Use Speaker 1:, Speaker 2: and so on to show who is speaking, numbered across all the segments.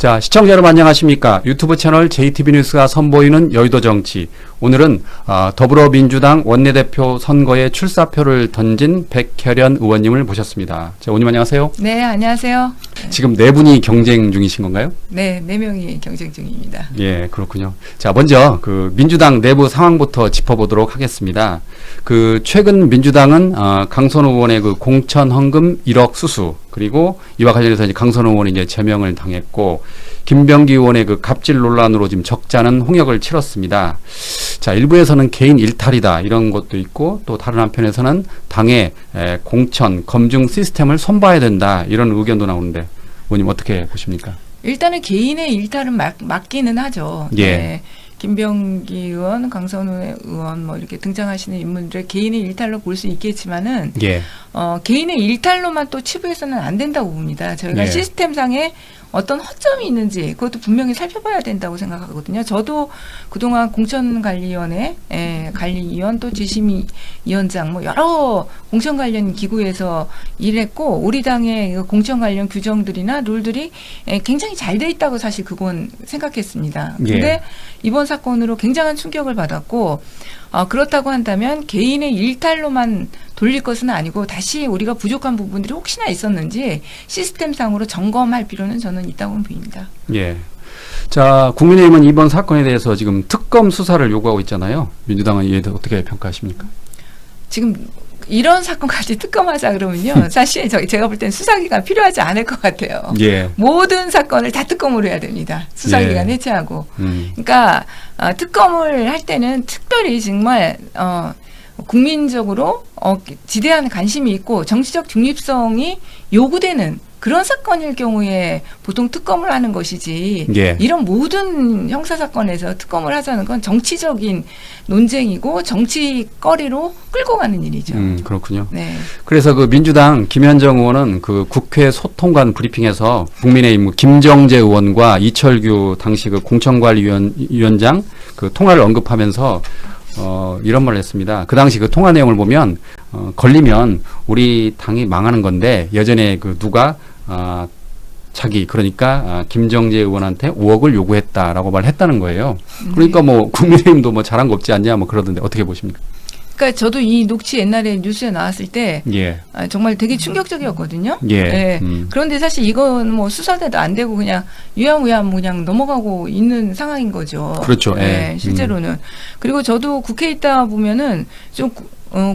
Speaker 1: 자, 시청자 여러분 안녕하십니까? 유튜브 채널 JTB 뉴스가 선보이는 여의도 정치. 오늘은 더불어민주당 원내대표 선거에 출사표를 던진 백혜련 의원님을 모셨습니다. 자, 의원님 안녕하세요.
Speaker 2: 네, 안녕하세요.
Speaker 1: 지금 네 분이 경쟁 중이신 건가요?
Speaker 2: 네, 네 명이 경쟁 중입니다.
Speaker 1: 예, 그렇군요. 자, 먼저 그 민주당 내부 상황부터 짚어보도록 하겠습니다. 그 최근 민주당은 강선우 의원의 그 공천 헌금 1억 수수, 그리고 이와 관련해서 이제 강선우 의원이 이제 제명을 당했고, 김병기 의원의 그 갑질 논란으로 지금 적잖은 홍역을 치렀습니다. 자, 일부에서는 개인 일탈이다 이런 것도 있고, 또 다른 한편에서는 당의 공천 검증 시스템을 손봐야 된다 이런 의견도 나오는데, 의원님 어떻게 보십니까?
Speaker 2: 일단은 개인의 일탈은 맞기는 하죠.
Speaker 1: 예.
Speaker 2: 네. 김병기 의원, 강선우 의원 뭐 이렇게 등장하시는 인물들의 개인의 일탈로 볼 수 있겠지만은
Speaker 1: 예.
Speaker 2: 개인의 일탈로만 또 치부해서는 안 된다고 봅니다. 저희가
Speaker 1: 예.
Speaker 2: 시스템상에 어떤 허점이 있는지 그것도 분명히 살펴봐야 된다고 생각하거든요. 저도 그동안 공천관리위원회 관리위원 또 지심위원장 뭐 여러 공천 관련 기구에서 일했고, 우리 당의 공천 관련 규정들이나 룰들이 굉장히 잘 돼 있다고 사실 그건 생각했습니다. 그런데
Speaker 1: 예.
Speaker 2: 이번 사건으로 굉장한 충격을 받았고, 그렇다고 한다면 개인의 일탈로만 돌릴 것은 아니고 다시 우리가 부족한 부분들이 혹시나 있었는지 시스템상으로 점검할 필요는 저는 있다고 보입니다.
Speaker 1: 예. 자, 국민의힘은 이번 사건에 대해서 지금 특검 수사를 요구하고 있잖아요. 민주당은 이에 대해서 어떻게 평가하십니까?
Speaker 2: 지금 이런 사건까지 특검하자 그러면요, 사실 제가 볼 땐 수사기관 필요하지 않을 것 같아요.
Speaker 1: 예.
Speaker 2: 모든 사건을 다 특검으로 해야 됩니다. 수사기관
Speaker 1: 예.
Speaker 2: 해체하고. 그러니까 특검을 할 때는 특별히 정말 국민적으로 지대한 관심이 있고 정치적 중립성이 요구되는 그런 사건일 경우에 보통 특검을 하는 것이지,
Speaker 1: 예.
Speaker 2: 이런 모든 형사사건에서 특검을 하자는 건 정치적인 논쟁이고 정치거리로 끌고 가는 일이죠.
Speaker 1: 그렇군요.
Speaker 2: 네.
Speaker 1: 그래서 그 민주당 김현정 의원은 그 국회 소통관 브리핑에서 국민의힘 김정재 의원과 이철규 당시 그 공천관리위원장 그 통화를 언급하면서 이런 말을 했습니다. 그 당시 그 통화 내용을 보면 걸리면 우리 당이 망하는 건데, 예전에 그 누가 그러니까 김정재 의원한테 5억을 요구했다라고 말했다는 거예요. 그러니까 뭐 국민의힘도 뭐 잘한 거 없지 않냐 뭐 그러던데 어떻게 보십니까?
Speaker 2: 그러니까 저도 이 녹취 옛날에 뉴스에 나왔을 때
Speaker 1: 예.
Speaker 2: 정말 되게 충격적이었거든요.
Speaker 1: 예.
Speaker 2: 네. 그런데 사실 이건 뭐 수사대도 안 되고 그냥 유야무야 그냥 넘어가고 있는 상황인 거죠.
Speaker 1: 그렇죠.
Speaker 2: 네,
Speaker 1: 예.
Speaker 2: 실제로는. 그리고 저도 국회에 있다 보면은 좀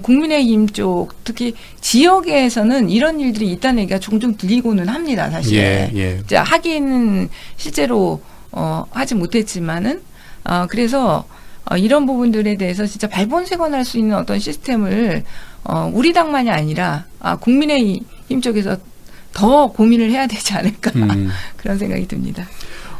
Speaker 2: 국민의힘 쪽 특히 지역에서는 이런 일들이 있다는 얘기가 종종 들리고는 합니다. 사실.
Speaker 1: 예. 예.
Speaker 2: 자, 하기는 실제로 하지 못했지만은 그래서 이런 부분들에 대해서 진짜 발본색원할 수 있는 어떤 시스템을 우리 당만이 아니라 국민의힘 쪽에서 더 고민을 해야 되지 않을까 그런 생각이 듭니다.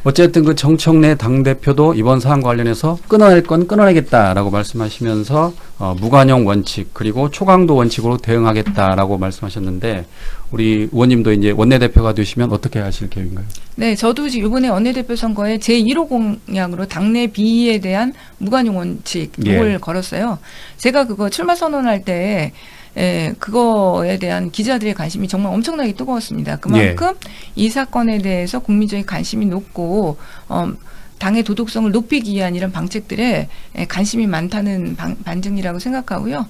Speaker 1: 어쨌든 그 정청래 당대표도 이번 사안과 관련해서 끊어낼 건 끊어내겠다라고 말씀하시면서 무관용 원칙 그리고 초강도 원칙으로 대응하겠다라고 말씀하셨는데, 우리 의원님도 이제 원내대표가 되시면 어떻게 하실 계획인가요? 네,
Speaker 2: 저도 지금 이번에 원내대표 선거에 제1호 공약으로 당내 비리에 대한 무관용 원칙 이걸
Speaker 1: 예.
Speaker 2: 걸었어요. 제가 그거 출마 선언할 때 그거에 대한 기자들의 관심이 정말 엄청나게 뜨거웠습니다. 그만큼 이 사건에 대해서 국민적인 관심이 높고 당의 도덕성을 높이기 위한 이런 방책들에 관심이 많다는 반증이라고 생각하고요.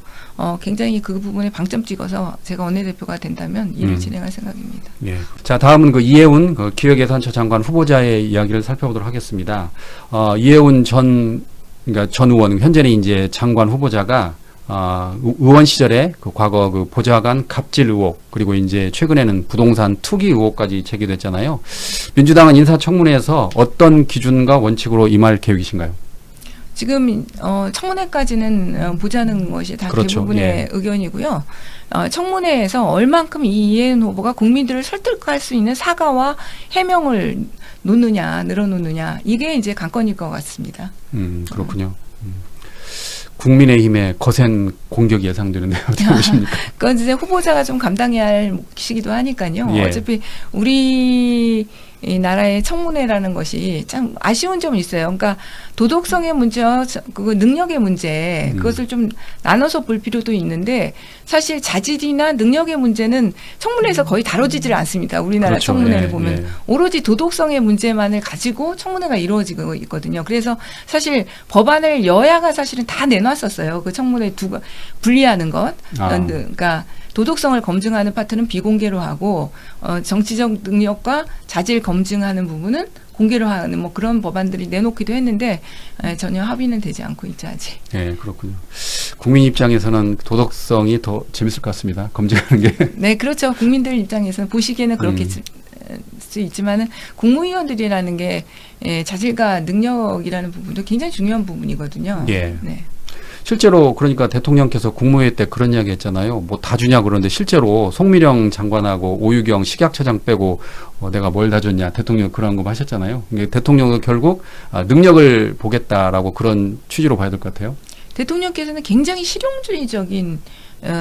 Speaker 2: 굉장히 그 부분에 방점 찍어서 제가 원내대표가 된다면 일을 진행할 생각입니다.
Speaker 1: 예. 자, 다음은 그 이해운 그 기획예산처 장관 후보자의 이야기를 살펴보도록 하겠습니다. 이해운 전 의원, 현재는 이제 장관 후보자가 의원 시절에 그 과거 그 보좌관 갑질 의혹, 그리고 이제 최근에는 부동산 투기 의혹까지 제기됐잖아요. 민주당은 인사청문회에서 어떤 기준과 원칙으로 임할 계획이신가요?
Speaker 2: 지금 청문회까지는 보자는 것이 다
Speaker 1: 그렇죠.
Speaker 2: 대부분의
Speaker 1: 예.
Speaker 2: 의견이고요. 청문회에서 얼만큼 이 이해은 후보가 국민들을 설득할 수 있는 사과와 해명을 늘어놓느냐, 이게 이제 관건일 것 같습니다.
Speaker 1: 그렇군요. 국민의힘의 거센 공격이 예상되는데 어떻게 보십니까?
Speaker 2: 그건 이제 후보자가 좀 감당해야 할 몫이기도 하니까요.
Speaker 1: 예.
Speaker 2: 어차피 우리 이 나라의 청문회라는 것이 참 아쉬운 점이 있어요. 그러니까 도덕성의 문제와 그 능력의 문제 그것을 좀 나눠서 볼 필요도 있는데 사실 자질이나 능력의 문제는 청문회에서 거의 다뤄지질 않습니다. 우리나라
Speaker 1: 그렇죠.
Speaker 2: 청문회를
Speaker 1: 예,
Speaker 2: 보면
Speaker 1: 예.
Speaker 2: 오로지 도덕성의 문제만을 가지고 청문회가 이루어지고 있거든요. 그래서 사실 법안을 여야가 사실은 다 내놨었어요. 그 청문회 분리하는 것. 그러니까 도덕성을 검증하는 파트는 비공개로 하고 정치적 능력과 자질 검증하는 부분은 공개로 하는 뭐 그런 법안들이 내놓기도 했는데 전혀 합의는 되지 않고 있죠 아직.
Speaker 1: 네, 그렇군요. 국민 입장에서는 도덕성이 더 재밌을 것 같습니다. 검증하는 게.
Speaker 2: 네, 그렇죠. 국민들 입장에서는 보시기에는 그렇게 수 있지만은 국무위원들이라는 게 자질과 능력이라는 부분도 굉장히 중요한 부분이거든요.
Speaker 1: 예.
Speaker 2: 네.
Speaker 1: 실제로 그러니까 대통령께서 국무회의 때 그런 이야기 했잖아요. 뭐 다 주냐 그러는데 실제로 송미령 장관하고 오유경 식약처장 빼고 내가 뭘 다 줬냐 대통령 그런 거 하셨잖아요. 대통령은 결국 능력을 보겠다라고 그런 취지로 봐야 될 것 같아요.
Speaker 2: 대통령께서는 굉장히 실용주의적인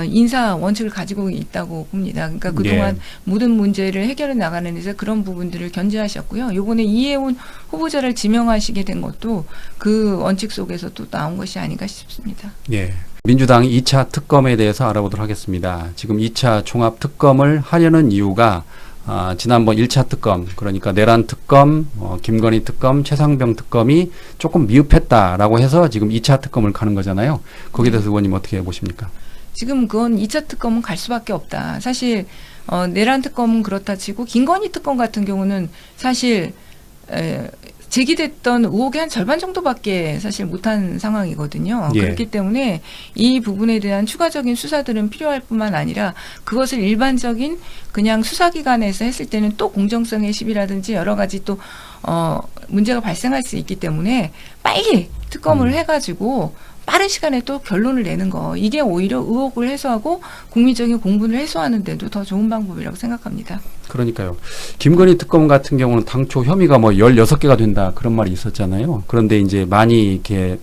Speaker 2: 인사 원칙을 가지고 있다고 봅니다. 그러니까 그동안 모든 문제를 해결해 나가는 데서 그런 부분들을 견제하셨고요. 이번에 이해운 후보자를 지명하시게 된 것도 그 원칙 속에서 또 나온 것이 아닌가 싶습니다.
Speaker 1: 예. 민주당 2차 특검에 대해서 알아보도록 하겠습니다. 지금 2차 종합 특검을 하려는 이유가 지난번 1차 특검, 그러니까 내란 특검, 김건희 특검, 최상병 특검이 조금 미흡했다라고 해서 지금 2차 특검을 가는 거잖아요. 거기에 대해서 의원님 어떻게 보십니까? 지금
Speaker 2: 그건 2차 특검은 갈 수밖에 없다. 사실 내란 특검은 그렇다 치고 김건희 특검 같은 경우는 사실 제기됐던 의혹의 한 절반 정도밖에 사실 못한 상황이거든요.
Speaker 1: 예.
Speaker 2: 그렇기 때문에 이 부분에 대한 추가적인 수사들은 필요할 뿐만 아니라 그것을 일반적인 그냥 수사기관에서 했을 때는 또 공정성의 시비라든지 여러 가지 또 문제가 발생할 수 있기 때문에 빨리 특검을 해가지고 빠른 시간에 또 결론을 내는 거. 이게 오히려 의혹을 해소하고 국민적인 공분을 해소하는 데도 더 좋은 방법이라고 생각합니다.
Speaker 1: 그러니까요. 김건희 특검 같은 경우는 당초 혐의가 뭐 16개가 된다 그런 말이 있었잖아요. 그런데 이제 많이 이렇게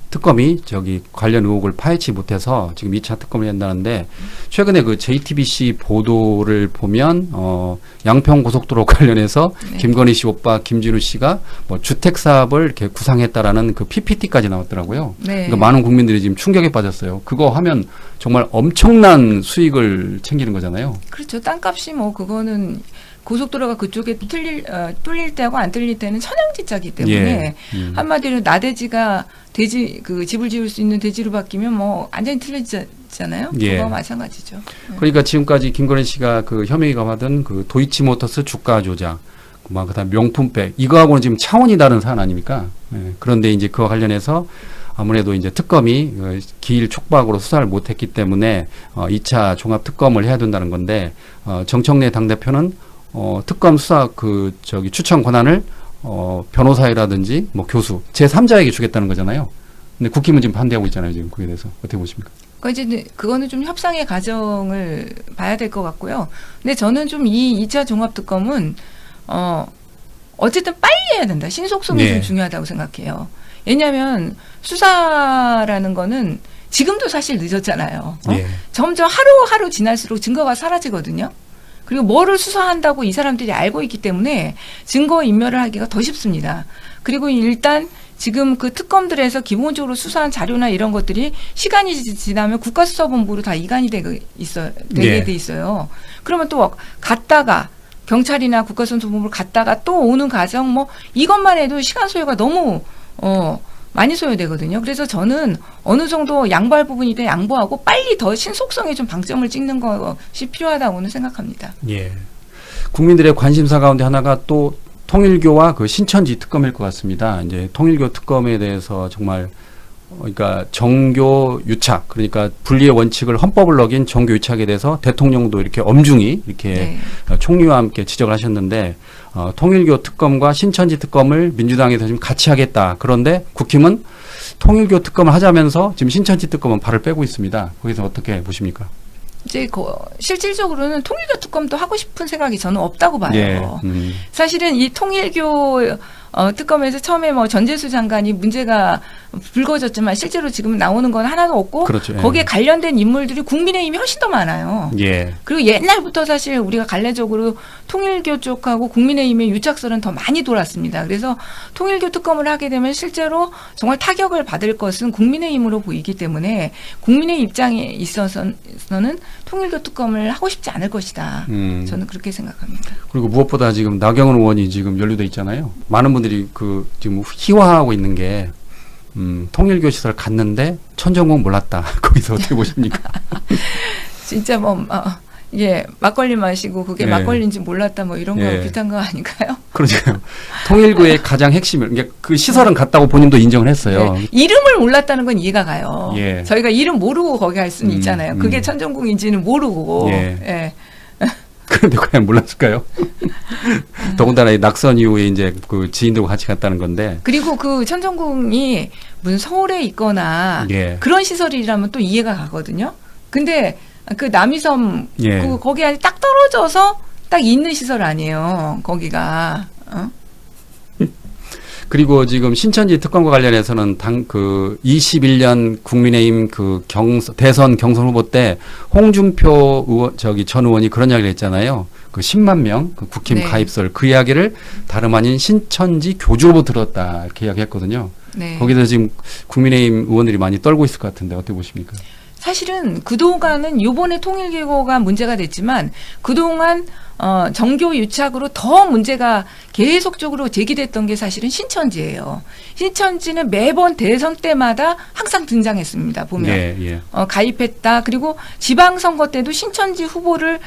Speaker 1: 특검이 관련 의혹을 파헤치 못해서 지금 2차 특검을 한다는데 최근에 그 JTBC 보도를 보면 양평 고속도로 관련해서
Speaker 2: 네.
Speaker 1: 김건희 씨 오빠 김진우 씨가 뭐 주택 사업을 이렇게 구상했다라는 그 PPT까지 나왔더라고요.
Speaker 2: 네.
Speaker 1: 그러니까 많은 국민들이 지금 충격에 빠졌어요. 그거 하면 정말 엄청난 수익을 챙기는 거잖아요.
Speaker 2: 그렇죠. 땅값이 뭐 그거는 고속도로가 그쪽에 뚫릴 때하고 안 뚫릴 때는 천양지차기 때문에
Speaker 1: 예.
Speaker 2: 한마디로 나대지가 집을 지을 수 있는 대지로 바뀌면 뭐 완전히 틀려지잖아요.
Speaker 1: 예.
Speaker 2: 그거와 마찬가지죠.
Speaker 1: 그러니까 지금까지 김건희 씨가 그 혐의가 받은 그 도이치모터스 주가 조작, 그다음 명품백 이거하고는 지금 차원이 다른 사안 아닙니까? 예. 그런데 이제 그와 관련해서 아무래도 이제 특검이 기일 촉박으로 수사를 못했기 때문에 2차 종합 특검을 해야 된다는 건데 정청래 당대표는 특검 수사 추천 권한을 변호사라든지 뭐 교수 제3자에게 주겠다는 거잖아요. 근데 국힘은 지금 반대하고 있잖아요. 지금 그에 대해서 어떻게 보십니까?
Speaker 2: 그거는 좀 협상의 과정을 봐야 될 것 같고요. 근데 저는 좀 이 2차 종합 특검은 어쨌든 빨리 해야 된다. 신속성이
Speaker 1: 네.
Speaker 2: 좀 중요하다고 생각해요. 왜냐하면 수사라는 거는 지금도 사실 늦었잖아요.
Speaker 1: 예.
Speaker 2: 점점 하루하루 지날수록 증거가 사라지거든요. 그리고 뭐를 수사한다고 이 사람들이 알고 있기 때문에 증거 인멸을 하기가 더 쉽습니다. 그리고 일단 지금 그 특검들에서 기본적으로 수사한 자료나 이런 것들이 시간이 지나면 국가수사본부로 다 이관이 되게 돼 있어요. 그러면 또 갔다가 경찰이나 국가수사본부를 갔다가 또 오는 과정 뭐 이것만 해도 시간 소요가 너무 많이 소요되거든요. 그래서 저는 어느 정도 양보할 부분이든 양보하고 빨리 더 신속성에 좀 방점을 찍는 것이 필요하다고는 생각합니다.
Speaker 1: 예. 국민들의 관심사 가운데 하나가 또 통일교와 그 신천지 특검일 것 같습니다. 이제 통일교 특검에 대해서 정말 그러니까 정교 유착, 그러니까 분리의 원칙을 헌법을 어긴 정교 유착에 대해서 대통령도 이렇게 엄중히 이렇게 총리와 함께 지적을 하셨는데 통일교 특검과 신천지 특검을 민주당에서 지금 같이 하겠다. 그런데 국힘은 통일교 특검을 하자면서 지금 신천지 특검은 발을 빼고 있습니다. 거기서 어떻게 보십니까?
Speaker 2: 이제 실질적으로는 통일교 특검도 하고 싶은 생각이 저는 없다고 봐요.
Speaker 1: 예.
Speaker 2: 사실은 이 통일교 특검에서 처음에 뭐 전재수 장관이 문제가 불거졌지만 실제로 지금 나오는 건 하나도 없고
Speaker 1: 그렇죠. 예.
Speaker 2: 거기에 관련된 인물들이 국민의힘이 훨씬 더 많아요.
Speaker 1: 예.
Speaker 2: 그리고 옛날부터 사실 우리가 갈래적으로 통일교 쪽하고 국민의힘의 유착설은 더 많이 돌았습니다. 그래서 통일교 특검을 하게 되면 실제로 정말 타격을 받을 것은 국민의힘으로 보이기 때문에 국민의 입장에 있어서는 통일교 특검을 하고 싶지 않을 것이다. 저는 그렇게 생각합니다.
Speaker 1: 그리고 무엇보다 지금 나경원 의원이 지금 연루돼 있잖아요. 많은 분들이 그 지금 희화하고 있는 게 통일교 시설 갔는데 천정공 몰랐다. 거기서 어떻게 보십니까?
Speaker 2: 진짜 뭐 예, 막걸리 마시고 그게
Speaker 1: 예.
Speaker 2: 막걸리인지 몰랐다 뭐 이런 거
Speaker 1: 예.
Speaker 2: 비슷한 거 아닌가요?
Speaker 1: 그러니까요. 통일교의 가장 핵심을 그러니까 그 시설은 갔다고 본인도 인정을 했어요.
Speaker 2: 예. 이름을 몰랐다는 건 이해가 가요.
Speaker 1: 예.
Speaker 2: 저희가 이름 모르고 거기 갈 수는 있잖아요. 그게 천정궁인지는 모르고.
Speaker 1: 예.
Speaker 2: 예.
Speaker 1: 그런데 과연 몰랐을까요? 더군다나 이 낙선 이후에 이제 그 지인들과 같이 갔다는 건데.
Speaker 2: 그리고 그 천정궁이 무슨 서울에 있거나
Speaker 1: 예.
Speaker 2: 그런 시설이라면 또 이해가 가거든요. 근데 그 남이섬
Speaker 1: 예.
Speaker 2: 거기 안에 딱 떨어져서 딱 있는 시설 아니에요. 거기가.
Speaker 1: 그리고 지금 신천지 특검과 관련해서는 그 21년 국민의힘 그 대선 경선 후보 때 홍준표 의원 전 의원이 그런 이야기를 했잖아요. 그 10만 명 그 국힘
Speaker 2: 네.
Speaker 1: 가입설 그 이야기를 다름 아닌 신천지 교주로부터 들었다 이렇게 이야기했거든요.
Speaker 2: 네.
Speaker 1: 거기서 지금 국민의힘 의원들이 많이 떨고 있을 것 같은데 어떻게 보십니까?
Speaker 2: 사실은 그동안은 요번에 통일교가 문제가 됐지만 그동안 정교 유착으로 더 문제가 계속적으로 제기됐던 게 사실은 신천지예요. 신천지는 매번 대선 때마다 항상 등장했습니다. 보면
Speaker 1: 예, 예.
Speaker 2: 가입했다. 그리고 지방선거 때도 신천지 후보를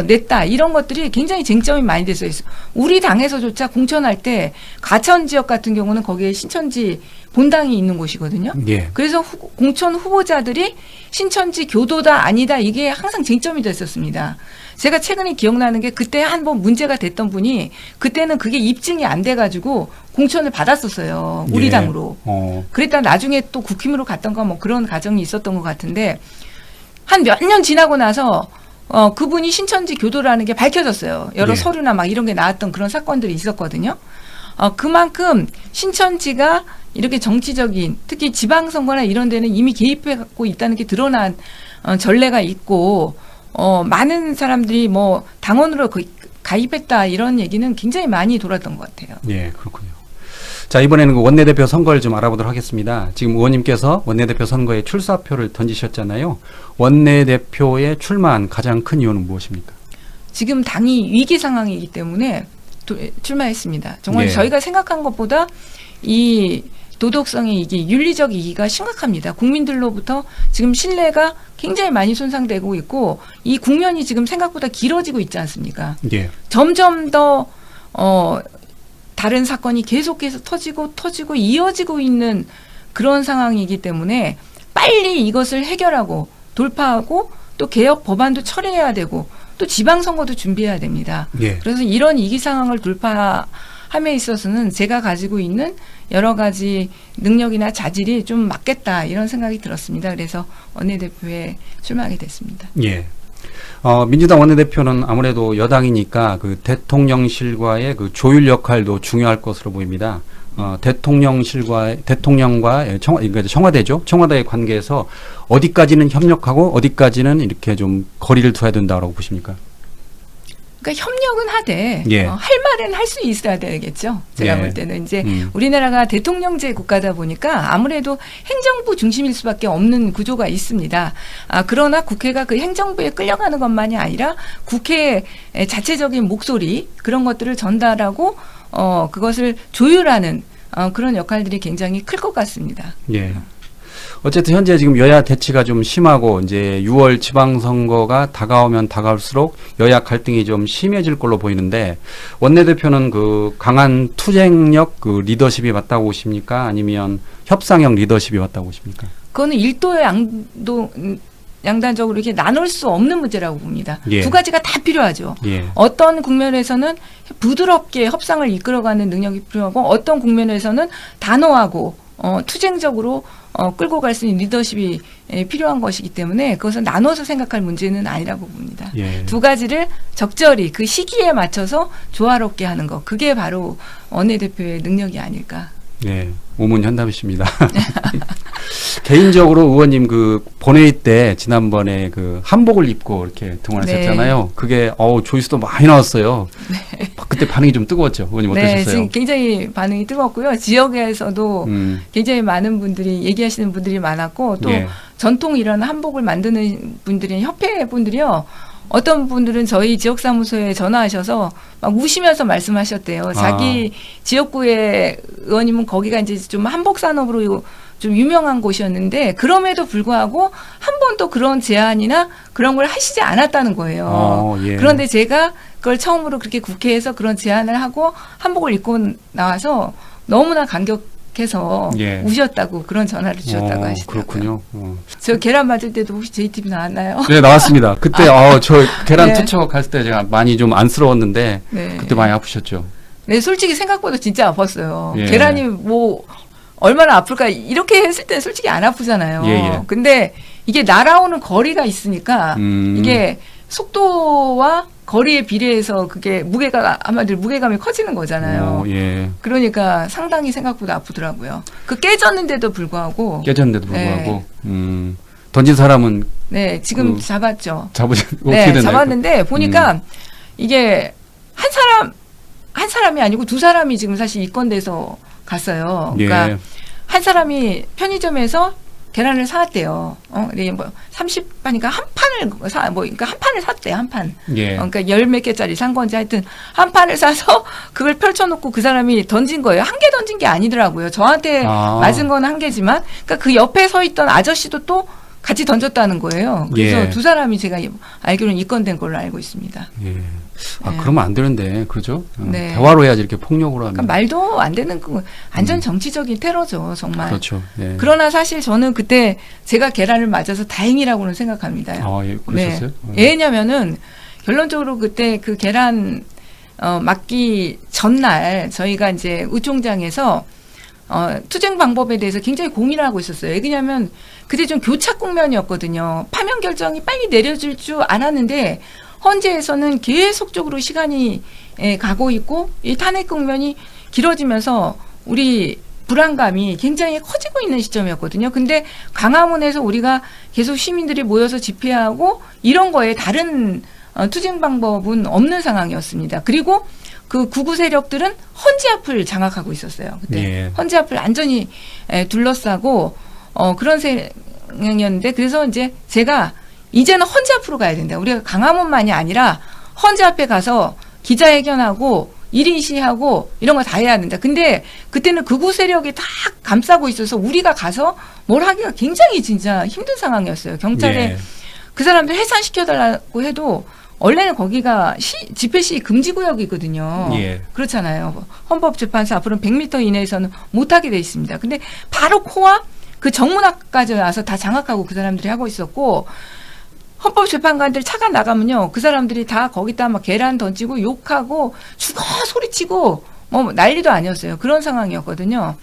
Speaker 2: 냈다. 이런 것들이 굉장히 쟁점이 많이 됐어요. 우리 당에서조차 공천할 때 가천 지역 같은 경우는 거기에 신천지 본당이 있는 곳이거든요.
Speaker 1: 예.
Speaker 2: 그래서 공천 후보자들이 신천지 교도다 아니다 이게 항상 쟁점이 됐었습니다. 제가 최근에 기억나는 게 그때 한번 문제가 됐던 분이 그때는 그게 입증이 안 돼가지고 공천을 받았었어요. 우리
Speaker 1: 예.
Speaker 2: 당으로. 그랬다 나중에 또 국힘으로 갔던가 뭐 그런 과정이 있었던 것 같은데 한 몇 년 지나고 나서 그분이 신천지 교도라는 게 밝혀졌어요. 여러
Speaker 1: 예.
Speaker 2: 서류나 막 이런 게 나왔던 그런 사건들이 있었거든요. 그만큼 신천지가 이렇게 정치적인 특히 지방선거나 이런 데는 이미 개입해 갖고 있다는 게 드러난 전례가 있고 많은 사람들이 뭐 당원으로 가입했다 이런 얘기는 굉장히 많이 돌았던 것 같아요.
Speaker 1: 예, 그렇군요. 자, 이번에는 그 원내대표 선거를 좀 알아보도록 하겠습니다. 지금 의원님께서 원내대표 선거에 출사표를 던지셨잖아요. 원내대표에 출마한 가장 큰 이유는 무엇입니까?
Speaker 2: 지금 당이 위기 상황이기 때문에 출마했습니다. 정말
Speaker 1: 예.
Speaker 2: 저희가 생각한 것보다 이 도덕성의 이게 윤리적 이기가 심각합니다. 국민들로부터 지금 신뢰가 굉장히 많이 손상되고 있고 이 국면이 지금 생각보다 길어지고 있지 않습니까?
Speaker 1: 예.
Speaker 2: 점점 더 다른 사건이 계속해서 터지고 이어지고 있는 그런 상황이기 때문에 빨리 이것을 해결하고 돌파하고 또 개혁 법안도 처리해야 되고 또 지방선거도 준비해야 됩니다.
Speaker 1: 예.
Speaker 2: 그래서 이런 위기 상황을 돌파함에 있어서는 제가 가지고 있는 여러 가지 능력이나 자질이 좀 맞겠다 이런 생각이 들었습니다. 그래서 원내대표에 출마하게 됐습니다.
Speaker 1: 예. 민주당 원내대표는 아무래도 여당이니까 그 대통령실과의 그 조율 역할도 중요할 것으로 보입니다. 대통령과 그러니까 청와대죠. 청와대의 관계에서 어디까지는 협력하고 어디까지는 이렇게 좀 거리를 둬야 된다고 보십니까?
Speaker 2: 그러니까 협력은 하되
Speaker 1: 예.
Speaker 2: 할 말은 할 수 있어야 되겠죠. 제가
Speaker 1: 예.
Speaker 2: 볼 때는 이제 우리나라가 대통령제 국가다 보니까 아무래도 행정부 중심일 수밖에 없는 구조가 있습니다. 그러나 국회가 그 행정부에 끌려가는 것만이 아니라 국회의 자체적인 목소리 그런 것들을 전달하고 그것을 조율하는 그런 역할들이 굉장히 클 것 같습니다.
Speaker 1: 예. 어쨌든 현재 지금 여야 대치가 좀 심하고 이제 6월 지방선거가 다가오면 다가올수록 여야 갈등이 좀 심해질 걸로 보이는데 원내대표는 그 강한 투쟁력 그 리더십이 맞다고 보십니까? 아니면 협상형 리더십이 맞다고 보십니까?
Speaker 2: 그거는 일도 양단적으로 이렇게 나눌 수 없는 문제라고 봅니다.
Speaker 1: 예.
Speaker 2: 두 가지가 다 필요하죠.
Speaker 1: 예.
Speaker 2: 어떤 국면에서는 부드럽게 협상을 이끌어가는 능력이 필요하고 어떤 국면에서는 단호하고 투쟁적으로 끌고 갈 수 있는 리더십이 필요한 것이기 때문에 그것은 나눠서 생각할 문제는 아니라고 봅니다.
Speaker 1: 예.
Speaker 2: 두 가지를 적절히 그 시기에 맞춰서 조화롭게 하는 것, 그게 바로 원내대표의 능력이 아닐까.
Speaker 1: 네, 우문현답이십니다. 개인적으로 의원님 그 본회의 때 지난번에 그 한복을 입고 이렇게 등원하셨잖아요.
Speaker 2: 네.
Speaker 1: 그게 조회수도 많이 나왔어요. 네. 그때 반응이 좀 뜨거웠죠. 의원님
Speaker 2: 네,
Speaker 1: 어떠셨어요?
Speaker 2: 지금 굉장히 반응이 뜨겁고요. 지역에서도 굉장히 많은 분들이 얘기하시는 분들이 많았고 또
Speaker 1: 예.
Speaker 2: 전통 이런 한복을 만드는 분들이 협회 분들이요. 어떤 분들은 저희 지역사무소에 전화하셔서 막 우시면서 말씀하셨대요. 자기 지역구의 의원님은 거기가 이제 좀 한복 산업으로 좀 유명한 곳이었는데 그럼에도 불구하고 한 번도 그런 제안이나 그런 걸 하시지 않았다는 거예요.
Speaker 1: 예.
Speaker 2: 그런데 제가 그걸 처음으로 그렇게 국회에서 그런 제안을 하고 한복을 입고 나와서 너무나 감격해서
Speaker 1: 예.
Speaker 2: 우셨다고 그런 전화를 주셨다고 하시더라고요.
Speaker 1: 그렇군요.
Speaker 2: 저 계란 맞을 때도 혹시 JTB 나왔나요?
Speaker 1: 네, 나왔습니다. 그때 저 계란
Speaker 2: 네.
Speaker 1: 투척 할 때 제가 많이 좀 안쓰러웠는데
Speaker 2: 네.
Speaker 1: 그때 많이 아프셨죠.
Speaker 2: 네, 솔직히 생각보다 진짜 아팠어요.
Speaker 1: 예.
Speaker 2: 계란이 뭐 얼마나 아플까 이렇게 했을 때는 솔직히 안 아프잖아요.
Speaker 1: 예.
Speaker 2: 근데 이게 날아오는 거리가 있으니까 이게 속도와 거리에 비례해서 그게 한마디로 무게감이 커지는 거잖아요.
Speaker 1: 예.
Speaker 2: 그러니까 상당히 생각보다 아프더라고요. 그 깨졌는데도 불구하고.
Speaker 1: 깨졌는데도 불구하고 던진 사람은
Speaker 2: 네, 지금 잡았죠.
Speaker 1: 어떻게
Speaker 2: 네,
Speaker 1: 됐나요?
Speaker 2: 잡았는데 보니까 이게 한 사람이 아니고 두 사람이 지금 사실 입건돼서 갔어요. 그러니까
Speaker 1: 예.
Speaker 2: 한 사람이 편의점에서 계란을 사왔대요. 네, 뭐 30판이니까 한 판을 그러니까 한 판을 샀대요. 한 판.
Speaker 1: 예.
Speaker 2: 그러니까 열 몇 개짜리 산 건지 하여튼 한 판을 사서 그걸 펼쳐놓고 그 사람이 던진 거예요. 한 개 던진 게 아니더라고요. 저한테 맞은 건 한 개지만, 그러니까 그 옆에 서 있던 아저씨도 또 같이 던졌다는 거예요. 그래서
Speaker 1: 예.
Speaker 2: 두 사람이 제가 알기로는 입건된 걸로 알고 있습니다.
Speaker 1: 예.
Speaker 2: 네.
Speaker 1: 그러면 안 되는데, 그죠?
Speaker 2: 네.
Speaker 1: 대화로 해야지 이렇게 폭력으로 하면.
Speaker 2: 그러니까 말도 안 되는 그 안전 정치적인 테러죠, 정말.
Speaker 1: 그렇죠. 예.
Speaker 2: 그러나 사실 저는 그때 제가 계란을 맞아서 다행이라고는 생각합니다.
Speaker 1: 예, 그러셨어요?
Speaker 2: 네. 왜냐면은 결론적으로 그때 그 계란 맞기 전날 저희가 이제 우총장에서 투쟁 방법에 대해서 굉장히 고민을 하고 있었어요. 왜냐하면 그때 좀 교착 국면이었거든요. 파면 결정이 빨리 내려질 줄 알았는데 헌재에서는 계속적으로 시간이 가고 있고 이 탄핵 국면이 길어지면서 우리 불안감이 굉장히 커지고 있는 시점이었거든요. 근데 광화문에서 우리가 계속 시민들이 모여서 집회하고 이런 거에 다른 투쟁 방법은 없는 상황이었습니다. 그리고 그 구구 세력들은 헌재 앞을 장악하고 있었어요. 그때
Speaker 1: 예.
Speaker 2: 헌재 앞을 안전히 둘러싸고 그런 상황이었는데 그래서 이제 제가 이제는 헌재 앞으로 가야 된다. 우리가 광화문만이 아니라 헌재 앞에 가서 기자회견하고 1인 시위하고 이런 거 다 해야 된다. 근데 그때는 극우 세력이 다 감싸고 있어서 우리가 가서 뭘 하기가 굉장히 진짜 힘든 상황이었어요. 경찰에
Speaker 1: 예.
Speaker 2: 그 사람들 해산시켜달라고 해도 원래는 거기가 집회 시위 금지 구역이거든요.
Speaker 1: 예.
Speaker 2: 그렇잖아요. 헌법재판소 앞으로는 100m 이내에서는 못하게 돼 있습니다. 근데 바로 코앞 그 정문 앞까지 와서 다 장악하고 그 사람들이 하고 있었고 헌법재판관들 차가 나가면요. 그 사람들이 다 거기다 막 계란 던지고 욕하고 죽어 소리치고 뭐 난리도 아니었어요. 그런 상황이었거든요.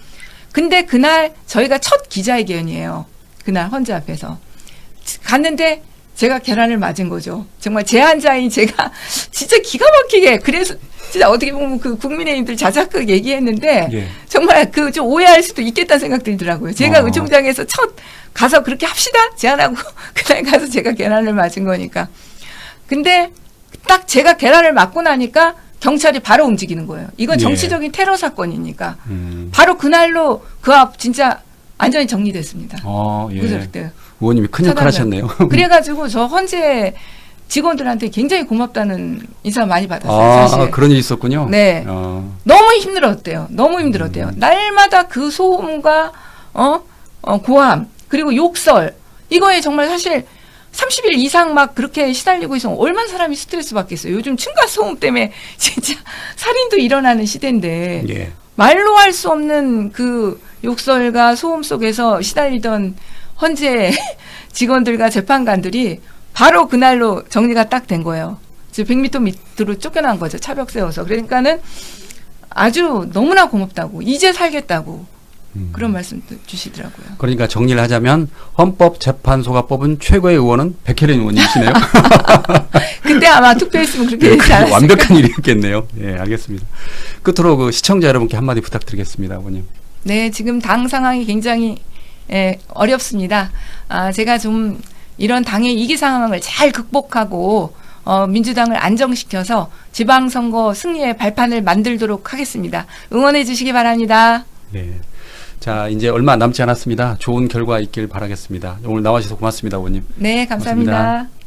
Speaker 2: 근데 그날 저희가 첫 기자회견이에요. 그날 헌재 앞에서. 갔는데 제가 계란을 맞은 거죠. 정말 제한자인 제가 진짜 기가 막히게 그래서 진짜 어떻게 보면 그 국민의힘들 자작극 얘기했는데
Speaker 1: 예.
Speaker 2: 정말 그 좀 오해할 수도 있겠다는 생각 들더라고요. 제가 의총장에서 첫 가서 그렇게 합시다 제안하고 그날 가서 제가 계란을 맞은 거니까. 근데 딱 제가 계란을 맞고 나니까 경찰이 바로 움직이는 거예요. 이건 정치적인 테러 사건이니까. 바로 그날로 그 앞 진짜 완전히 정리됐습니다.
Speaker 1: 예.
Speaker 2: 그래서 그때
Speaker 1: 의원님이 큰 역할 하셨네요.
Speaker 2: 그래가지고 저 헌재 직원들한테 굉장히 고맙다는 인사 많이 받았어요. 사실.
Speaker 1: 그런 일이 있었군요.
Speaker 2: 네. 너무 힘들었대요. 너무 힘들었대요. 날마다 그 소음과 고함 그리고 욕설 이거에 정말 사실 30일 이상 막 그렇게 시달리고 있으면 얼마나 사람이 스트레스 받겠어요. 요즘 층간소음 때문에 진짜 살인도 일어나는 시대인데
Speaker 1: 예.
Speaker 2: 말로 할 수 없는 그 욕설과 소음 속에서 시달리던 헌재 직원들과 재판관들이 바로 그날로 정리가 딱 된 거예요. 지금 100m 밑으로 쫓겨난 거죠. 차벽 세워서. 그러니까는 아주 너무나 고맙다고. 이제 살겠다고. 그런 말씀도 주시더라고요.
Speaker 1: 그러니까 정리를 하자면 헌법재판소가 뽑은 최고의 의원은 백혜련 의원님이시네요.
Speaker 2: 그때 아마 투표했으면 그렇게 되지 않았을까.
Speaker 1: 완벽한 일이었겠네요. 예, 알겠습니다. 끝으로 그 시청자 여러분께 한마디 부탁드리겠습니다, 아버님.
Speaker 2: 네, 지금 당 상황이 굉장히 어렵습니다. 제가 좀 이런 당의 위기 상황을 잘 극복하고 민주당을 안정시켜서 지방선거 승리의 발판을 만들도록 하겠습니다. 응원해 주시기 바랍니다.
Speaker 1: 네. 자, 이제 얼마 남지 않았습니다. 좋은 결과 있길 바라겠습니다. 오늘 나와주셔서 고맙습니다, 아버님.
Speaker 2: 네, 감사합니다.
Speaker 1: 고맙습니다.